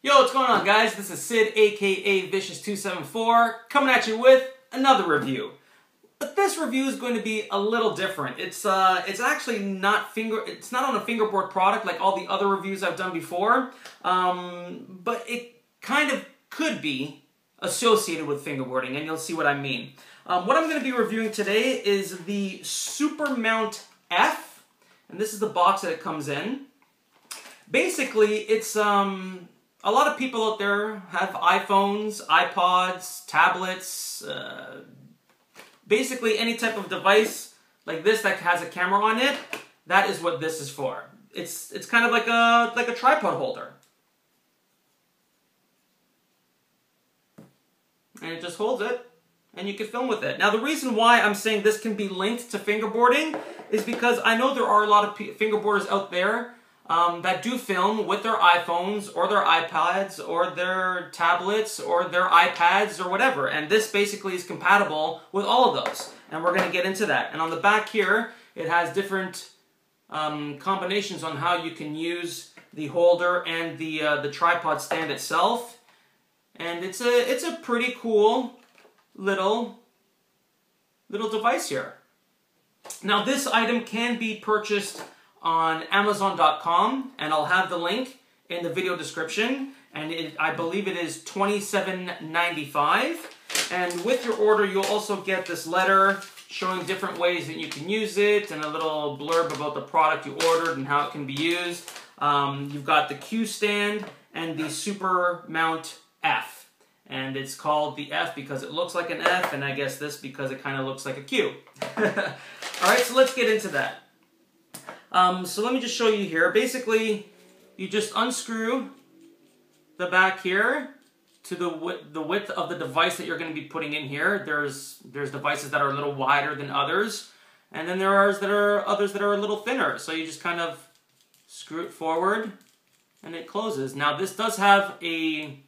Yo, what's going on, guys? This is Sid, aka Vicious274, coming at you with another review. But this review is going to be a little different. It's actually not on a fingerboard product like all the other reviews I've done before, but it kind of could be associated with fingerboarding, and you'll see what I mean. What I'm going to be reviewing today is the Supermount F, and this is the box that it comes in. Basically, it's a lot of people out there have iPhones, iPods, tablets, basically any type of device like this that has a camera on it. That is what this is for. It's kind of like a tripod holder. And it just holds it, and you can film with it. Now, the reason why I'm saying this can be linked to fingerboarding is because I know there are a lot of fingerboarders out there that do film with their iPhones or their iPads or their tablets or their iPads or whatever. And this basically is compatible with all of those. And we're going to get into that. And on the back here, it has different combinations on how you can use the holder and the tripod stand itself. And it's a pretty cool little device here. Now, this item can be purchased on Amazon.com, and I'll have the link in the video description, and I believe it is $27.95. And with your order, you'll also get this letter showing different ways that you can use it, and a little blurb about the product you ordered and how it can be used. You've got the Qstand and the Supermount F, and it's called the F because it looks like an F, and I guess this because it kind of looks like a Q. Alright, so let's get into that. So let me just show you here. Basically, you just unscrew the back here to the width of the device that you're going to be putting in here. There's devices that are a little wider than others, and then there are others that are a little thinner. So you just kind of screw it forward, and it closes. Now, this does have a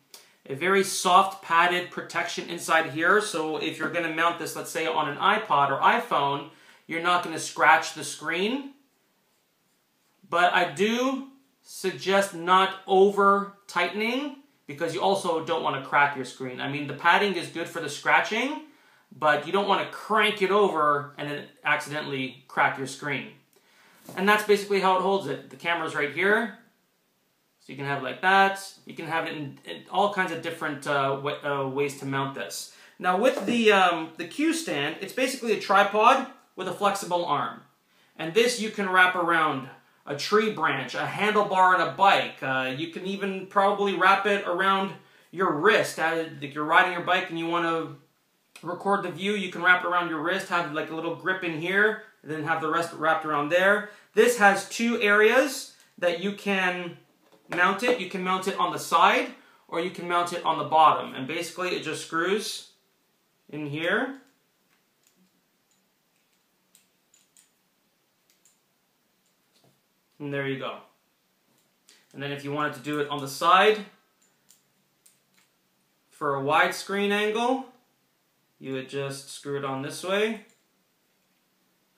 very soft padded protection inside here. So if you're going to mount this, let's say on an iPod or iPhone, you're not going to scratch the screen. But I do suggest not over tightening because you also don't want to crack your screen. I mean, the padding is good for the scratching, but you don't want to crank it over and then accidentally crack your screen. And that's basically how it holds it. The camera's right here, so you can have it like that. You can have it in all kinds of different ways to mount this. Now, with the Qstand, it's basically a tripod with a flexible arm. And this you can wrap around a tree branch, a handlebar on a bike. You can even probably wrap it around your wrist. If you're riding your bike and you want to record the view, you can wrap it around your wrist, have like a little grip in here, and then have the rest wrapped around there. This has two areas that you can mount it. You can mount it on the side, or you can mount it on the bottom. And basically it just screws in here. And there you go. And then if you wanted to do it on the side for a widescreen angle, you would just screw it on this way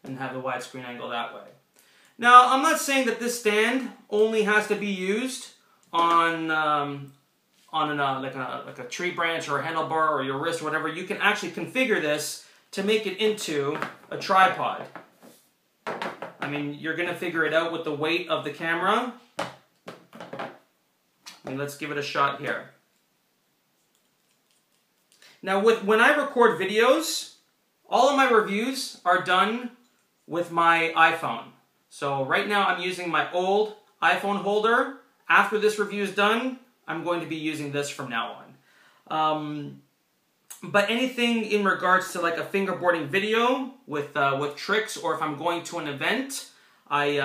and have the widescreen angle that way. Now, I'm not saying that this stand only has to be used on like a tree branch or a handlebar or your wrist or whatever. You can actually configure this to make it into a tripod. I mean, you're going to figure it out with the weight of the camera. And let's give it a shot here. Now, when I record videos, all of my reviews are done with my iPhone. So right now I'm using my old iPhone holder. After this review is done, I'm going to be using this from now on. But anything in regards to like a fingerboarding video with tricks, or if I'm going to an event, I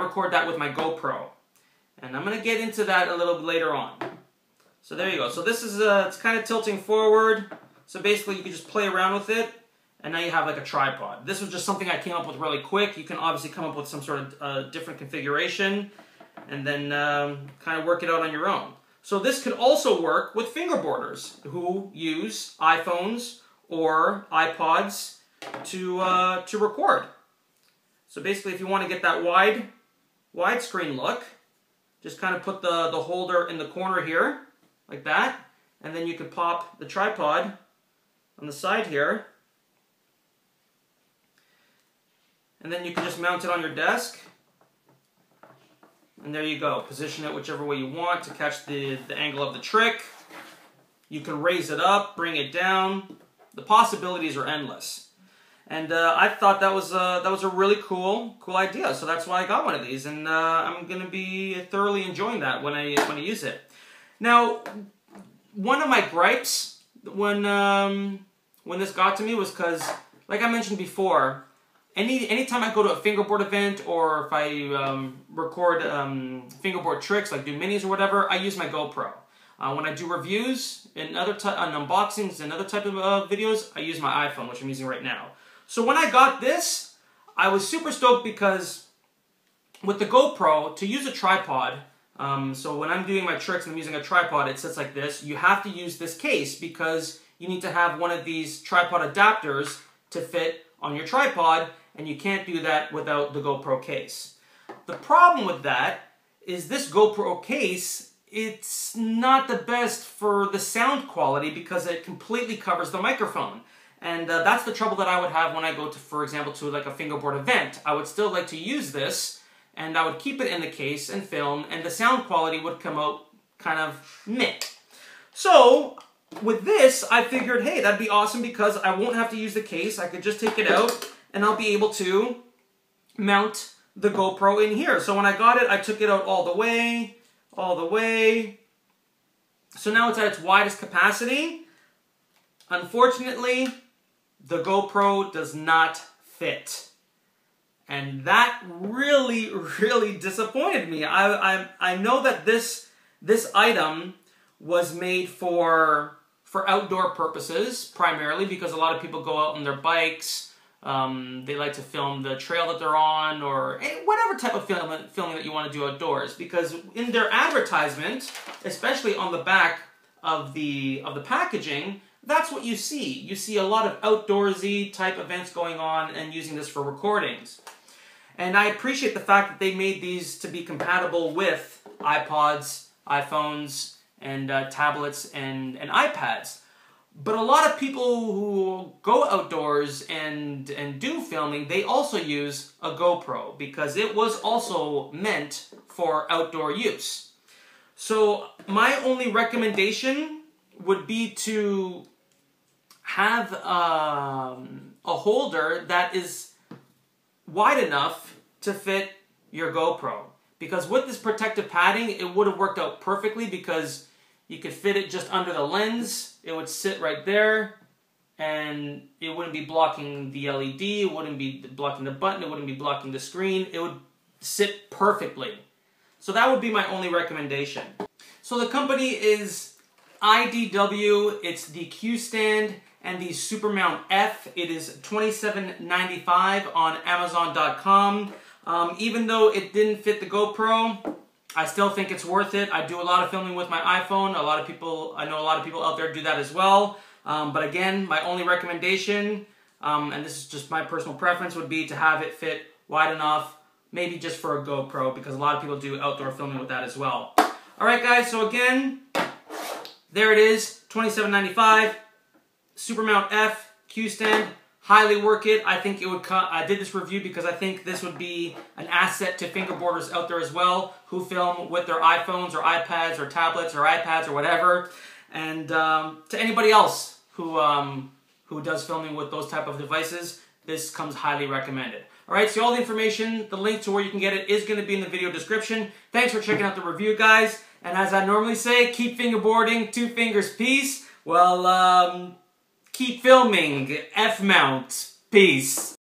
record that with my GoPro, and I'm gonna get into that a little bit later on. So there you go. So this is it's kind of tilting forward. So basically, you can just play around with it, and now you have like a tripod. This was just something I came up with really quick. You can obviously come up with some sort of different configuration, and then kind of work it out on your own. So this could also work with fingerboarders who use iPhones or iPods to record. So basically, if you want to get that widescreen look, just kind of put the holder in the corner here, like that. And then you could pop the tripod on the side here. And then you can just mount it on your desk. And there you go. Position it whichever way you want to catch the angle of the trick. You can raise it up, bring it down. The possibilities are endless. And I thought that was a really cool idea. So that's why I got one of these, and I'm gonna be thoroughly enjoying that when I use it. Now, one of my gripes when this got to me was because, like I mentioned before, anytime I go to a fingerboard event or if I record fingerboard tricks, like do minis or whatever, I use my GoPro. When I do reviews and on unboxings and other type of videos, I use my iPhone, which I'm using right now. So when I got this, I was super stoked because with the GoPro, to use a tripod, so when I'm doing my tricks and I'm using a tripod, it sits like this. You have to use this case because you need to have one of these tripod adapters to fit on your tripod, and you can't do that without the GoPro case. The problem with that is this GoPro case, it's not the best for the sound quality because it completely covers the microphone. And that's the trouble that I would have when I go to, for example, to like a fingerboard event. I would still like to use this, and I would keep it in the case and film, and the sound quality would come out kind of meh. So, with this, I figured, hey, that'd be awesome because I won't have to use the case. I could just take it out, and I'll be able to mount the GoPro in here. So when I got it, I took it out all the way. So now it's at its widest capacity. Unfortunately, the GoPro does not fit. And that really, really disappointed me. I know that this item was made for outdoor purposes, primarily, because a lot of people go out on their bikes. They like to film the trail that they're on, or whatever type of filming that you want to do outdoors. Because in their advertisement, especially on the back of the packaging, that's what you see. You see a lot of outdoorsy type events going on and using this for recordings. And I appreciate the fact that they made these to be compatible with iPods, iPhones, and tablets and iPads. But a lot of people who go outdoors and do filming, they also use a GoPro because it was also meant for outdoor use. So my only recommendation would be to have a holder that is wide enough to fit your GoPro. Because with this protective padding, it would have worked out perfectly because you could fit it just under the lens. It would sit right there, and it wouldn't be blocking the LED, it wouldn't be blocking the button, it wouldn't be blocking the screen. It would sit perfectly. So that would be my only recommendation. So the company is IDW. It's the Qstand and the Supermount F. It is $27.95 on Amazon.com. Even though it didn't fit the GoPro, I still think it's worth it. I do a lot of filming with my iPhone. I know a lot of people out there do that as well. But again, my only recommendation, and this is just my personal preference, would be to have it fit wide enough, maybe just for a GoPro, because a lot of people do outdoor filming with that as well. Alright guys, so again, there it is, $27.95, Supermount F, Qstand. Highly work it. I think it would I did this review because I think this would be an asset to fingerboarders out there as well who film with their iPhones or iPads or tablets or iPads or whatever. And to anybody else who does filming with those type of devices, this comes highly recommended. Alright, so all the information, the link to where you can get it is going to be in the video description. Thanks for checking out the review, guys. And as I normally say, keep fingerboarding, 2 fingers, peace. Well, keep filming, F-mount, peace.